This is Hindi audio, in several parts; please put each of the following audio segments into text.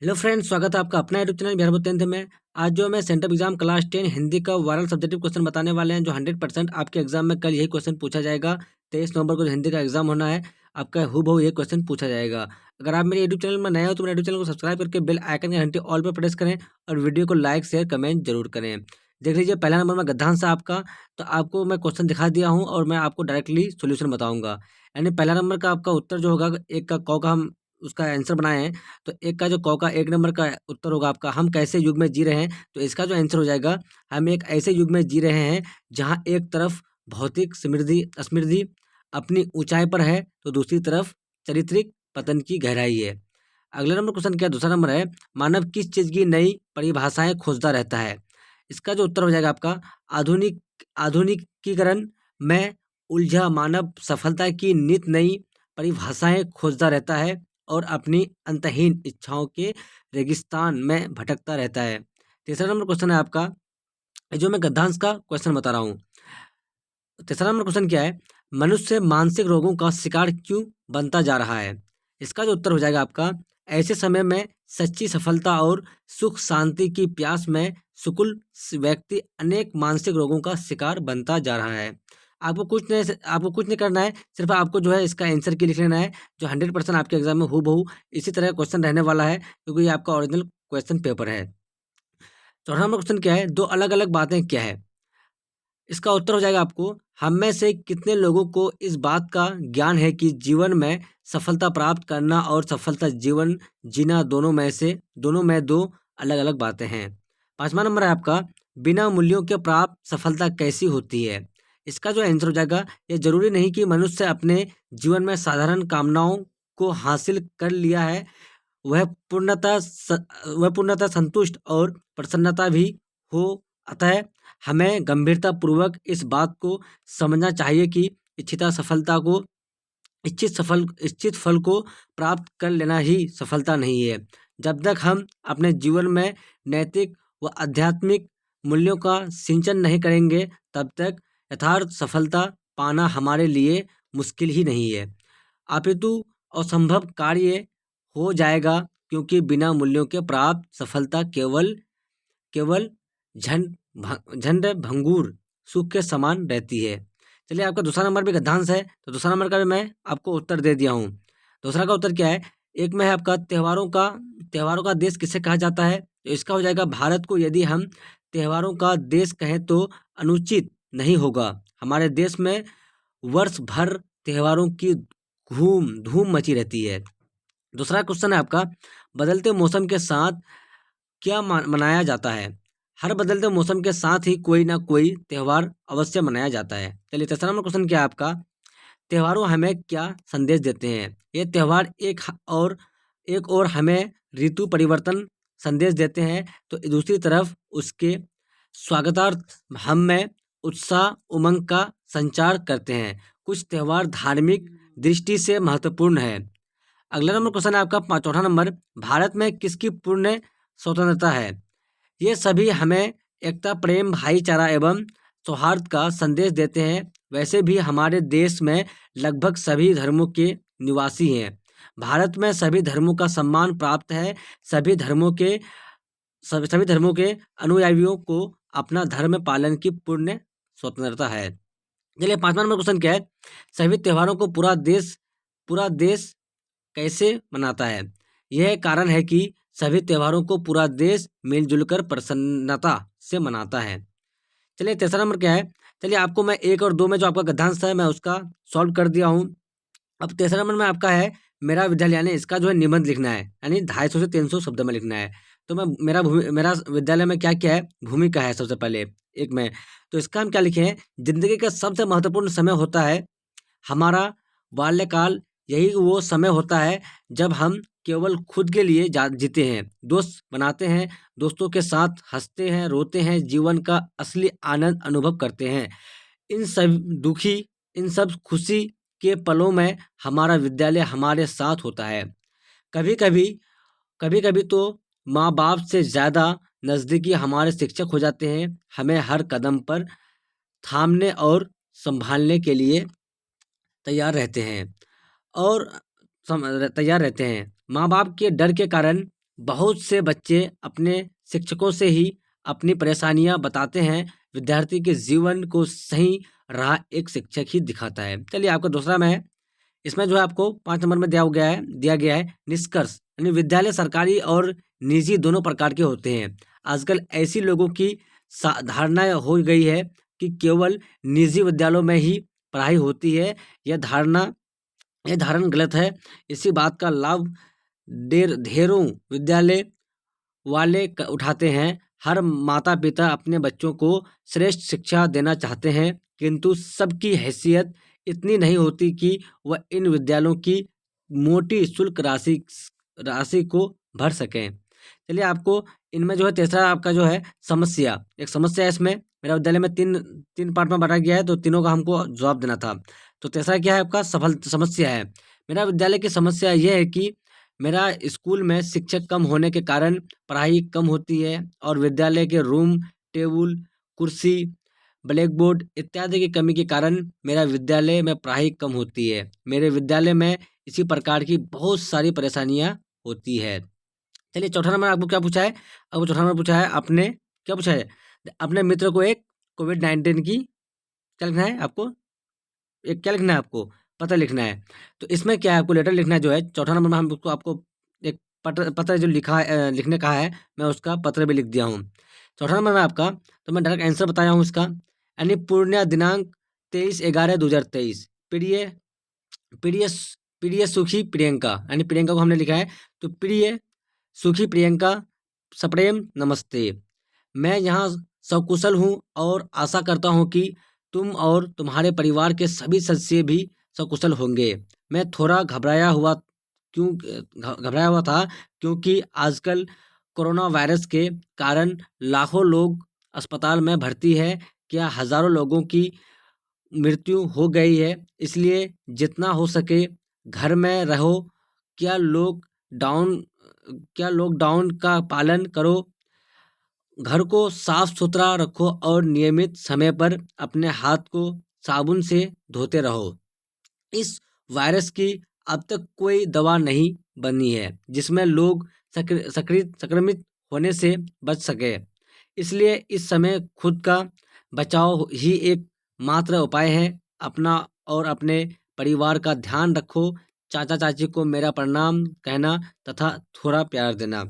हेलो फ्रेंड्स, स्वागत है आपका अपना YouTube channel Bihar board 10th में। आज जो मैं सेंट्रल एग्जाम क्लास 10 हिंदी का वायरल सब्जेक्टिव क्वेश्चन बताने वाले हैं, जो 100% आपके एग्जाम में कल यही क्वेश्चन पूछा जाएगा। 23 नवंबर को जो हिंदी का एग्जाम होना है, आपका हूबहू ये क्वेश्चन पूछा जाएगा। अगर आप मेरे यूट्यूब चैनल में नए हो तो मेरे यूट्यूब चैनल को सब्सक्राइब करके बेल आइकन की घंटी ऑल पर प्रेस करें और वीडियो को लाइक शेयर कमेंट जरूर करें। देख लीजिए, पहला नंबर में गद्यांश है आपका। तो आपको मैं क्वेश्चन दिखा दिया हूँ और मैं आपको डायरेक्टली सोल्यूशन बताऊंगा। यानी पहला नंबर का आपका उत्तर जो होगा, एक का कौ का हम उसका आंसर बनाए हैं। तो एक का जो कौ का 1 नंबर का उत्तर होगा आपका, हम कैसे युग में जी रहे हैं। तो इसका जो आंसर हो जाएगा, हम एक ऐसे युग में जी रहे हैं जहाँ एक तरफ भौतिक समृद्धि समृद्धि अपनी ऊंचाई पर है, तो दूसरी तरफ चारित्रिक पतन की गहराई है। अगला नंबर क्वेश्चन क्या, दूसरा नंबर है, मानव किस चीज की नई परिभाषाएं खोजता रहता है। इसका जो उत्तर हो जाएगा आपका, आधुनिक आधुनिकीकरण में उलझा मानव सफलता की नित नई परिभाषाएं खोजता रहता है और अपनी अंतहीन इच्छाओं के रेगिस्तान में भटकता रहता है। तीसरा नंबर क्वेश्चन है आपका, जो मैं गद्यांश का क्वेश्चन बता रहा हूँ। तीसरा नंबर क्वेश्चन क्या है, मनुष्य मानसिक रोगों का शिकार क्यों बनता जा रहा है। इसका जो उत्तर हो जाएगा आपका, ऐसे समय में सच्ची सफलता और सुख शांति की प्यास में सुकुल व्यक्ति अनेक मानसिक रोगों का शिकार बनता जा रहा है। आपको कुछ नहीं करना है, सिर्फ आपको जो है इसका आंसर की लिख लेना है, जो 100% आपके एग्जाम में हूबहू इसी तरह क्वेश्चन रहने वाला है, क्योंकि ये आपका ओरिजिनल क्वेश्चन पेपर है। चौथा नंबर क्वेश्चन क्या है, दो अलग अलग बातें क्या है। इसका उत्तर हो जाएगा आपको, हम में से कितने लोगों को इस बात का ज्ञान है कि जीवन में सफलता प्राप्त करना और सफलता जीवन जीना दोनों में दो अलग अलग बातें हैं। पांचवा नंबर है आपका, बिना मूल्यों के प्राप्त सफलता कैसी होती है। इसका जो आंसर हो जाएगा, ये जरूरी नहीं कि मनुष्य अपने जीवन में साधारण कामनाओं को हासिल कर लिया है, वह वह पूर्णतः संतुष्ट और प्रसन्नता भी हो। अतः हमें गंभीरतापूर्वक इस बात को समझना चाहिए कि इच्छित फल को प्राप्त कर लेना ही सफलता नहीं है। जब तक हम अपने जीवन में नैतिक व आध्यात्मिक मूल्यों का सिंचन नहीं करेंगे, तब तक यथार्थ सफलता पाना हमारे लिए मुश्किल ही नहीं है, अपितु असंभव कार्य हो जाएगा, क्योंकि बिना मूल्यों के प्राप्त सफलता केवल केवल झंड भंगूर सुख के समान रहती है। चलिए, आपका दूसरा नंबर भी गद्यांश है, तो दूसरा नंबर का भी मैं आपको उत्तर दे दिया हूँ। दूसरा का उत्तर क्या है, एक में है आपका, त्योहारों का देश किसे कहा जाता है। तो इसका हो जाएगा, भारत को यदि हम त्योहारों का देश कहें तो अनुचित नहीं होगा। हमारे देश में वर्ष भर त्योहारों की घूम धूम मची रहती है। दूसरा क्वेश्चन है आपका, बदलते मौसम के साथ क्या मनाया जाता है। हर बदलते मौसम के साथ ही कोई ना कोई त्योहार अवश्य मनाया जाता है। चलिए, तीसरा नंबर क्वेश्चन क्या है आपका, त्योहारों हमें क्या संदेश देते हैं। ये त्योहार एक और हमें ऋतु परिवर्तन संदेश देते हैं, तो दूसरी तरफ उसके स्वागतार्थ हम में उत्साह उमंग का संचार करते हैं। कुछ त्योहार धार्मिक दृष्टि से महत्वपूर्ण है। अगला नंबर क्वेश्चन है आपका, चौथा नंबर, भारत में किसकी पूर्ण स्वतंत्रता है। ये सभी हमें एकता प्रेम भाईचारा एवं सौहार्द का संदेश देते हैं। वैसे भी हमारे देश में लगभग सभी धर्मों के निवासी हैं। भारत में सभी धर्मों का सम्मान प्राप्त है। सभी धर्मों के सभी धर्मों के अनुयायियों को अपना धर्म पालन की पूर्ण स्वतंत्रता है। चलिए, पांचवा नंबर क्वेश्चन क्या है, सभी त्योहारों को पूरा देश कैसे मनाता है। यह कारण है कि सभी त्योहारों को पूरा देश मिलजुल कर प्रसन्नता से मनाता है। चलिए, तीसरा नंबर क्या है, चलिए आपको मैं एक और दो में जो आपका गद्यांश है मैं उसका सॉल्व कर दिया हूँ। अब तीसरा नंबर में आपका है, मेरा विद्यालय, यानी इसका जो है निबंध लिखना है, यानी 250 से 300 शब्द में लिखना है। तो मैं मेरा विद्यालय में क्या क्या है, भूमिका है सबसे पहले एक में। तो इसका हम क्या लिखे हैं, जिंदगी का सबसे महत्वपूर्ण समय होता है हमारा बाल्यकाल। यही वो समय होता है जब हम केवल खुद के लिए जीते हैं, दोस्त बनाते हैं, दोस्तों के साथ हंसते हैं, रोते हैं, जीवन का असली आनंद अनुभव करते हैं। इन सब दुखी इन सब खुशी के पलों में हमारा विद्यालय हमारे साथ होता है। कभी कभी कभी कभी तो माँ बाप से ज़्यादा नज़दीकी हमारे शिक्षक हो जाते हैं, हमें हर कदम पर थामने और संभालने के लिए तैयार रहते हैं और तैयार रहते हैं। माँ बाप के डर के कारण बहुत से बच्चे अपने शिक्षकों से ही अपनी परेशानियां बताते हैं। विद्यार्थी के जीवन को सही राह एक शिक्षक ही दिखाता है। चलिए आपका दूसरा में है, इसमें जो है आपको 5 नंबर में दिया गया है निष्कर्ष, यानी विद्यालय सरकारी और निजी दोनों प्रकार के होते हैं। आजकल ऐसी लोगों की धारणा हो गई है कि केवल निजी विद्यालयों में ही पढ़ाई होती है। यह धारणा यह धारणा गलत है। इसी बात का लाभ ढेरों विद्यालय वाले उठाते हैं। हर माता पिता अपने बच्चों को श्रेष्ठ शिक्षा देना चाहते हैं, किंतु सबकी हैसियत इतनी नहीं होती कि वह इन विद्यालयों की मोटी शुल्क राशि राशि को भर सकें। चलिए आपको इनमें जो है तीसरा आपका जो है समस्या, एक समस्या है इसमें। मेरा विद्यालय में तीन तीन पार्ट में बांटा गया है, तो तीनों का हमको जवाब देना था। तो तीसरा क्या है आपका सफल समस्या है। मेरा विद्यालय की समस्या यह है कि मेरा स्कूल में शिक्षक कम होने के कारण पढ़ाई कम होती है और विद्यालय के रूम, टेबल, कुर्सी, ब्लैक बोर्ड इत्यादि की कमी के कारण मेरा विद्यालय में पढ़ाई कम होती है। मेरे विद्यालय में इसी प्रकार की बहुत सारी परेशानियां होती है। चलिए चौथा नंबर आपको क्या पूछा है? आपको चौथा नंबर पूछा है आपने क्या पूछा है? अपने मित्र को एक कोविड-19 की क्या लिखना है आपको? एक क्या लिखना है आपको? पत्र लिखना है। तो इसमें क्या है आपको लेटर लिखना है जो है चौथा नंबर में हम उसको आपको एक पत्र पत्र जो लिखने कहा है, मैं उसका पत्र भी लिख दिया हूँ। चौथा नंबर में आपका, तो मैं डायरेक्ट आंसर बताया हूँ इसका, यानी पूर्णिया दिनांक 23/11/2023 प्रिय प्रिय प्रिय सुखी प्रियंका, यानी प्रियंका को हमने लिखा है। तो प्रिय सुखी प्रियंका, सप्रेम नमस्ते। मैं यहाँ सकुशल हूँ और आशा करता हूँ कि तुम और तुम्हारे परिवार के सभी सदस्य भी सकुशल होंगे। मैं थोड़ा घबराया हुआ था क्योंकि आजकल कोरोना वायरस के कारण लाखों लोग अस्पताल में भर्ती है, क्या हज़ारों लोगों की मृत्यु हो गई है। इसलिए जितना हो सके घर में रहो। क्या लॉकडाउन क्या लॉकडाउन का पालन करो, घर को साफ सुथरा रखो और नियमित समय पर अपने हाथ को साबुन से धोते रहो। इस वायरस की अब तक कोई दवा नहीं बनी है जिसमें लोग संक्रमित होने से बच सके। इसलिए इस समय खुद का बचाव ही एक मात्र उपाय है। अपना और अपने परिवार का ध्यान रखो। चाचा चाची को मेरा प्रणाम कहना तथा थोड़ा प्यार देना।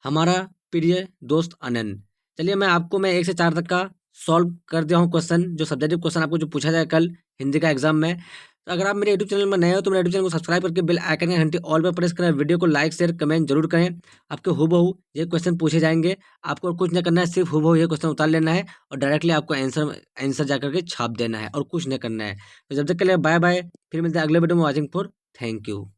हमारा प्रिय दोस्त आनंद। चलिए मैं 1 से 4 तक का सॉल्व कर दिया हूँ क्वेश्चन, जो सब्जेक्टिव क्वेश्चन आपको जो पूछा जाए कल हिंदी का एग्जाम में। तो अगर आप मेरे यूट्यूब चैनल में नए हो तो मेरे यूट्यूब चैनल को सब्सक्राइब करके बेल आइकन का घंटी ऑल पर प्रेस करें। वीडियो को लाइक शेयर कमेंट जरूर करें। आपके हूबहू ये क्वेश्चन पूछे जाएंगे, आपको कुछ नहीं करना है, सिर्फ हूबहू ये क्वेश्चन उतार लेना है और डायरेक्टली आपको आंसर जा करके छाप देना है और कुछ नहीं करना है। तो जब तक के लिए बाय बाय, फिर मिलते हैं अगले वीडियो में। Watching for thank you.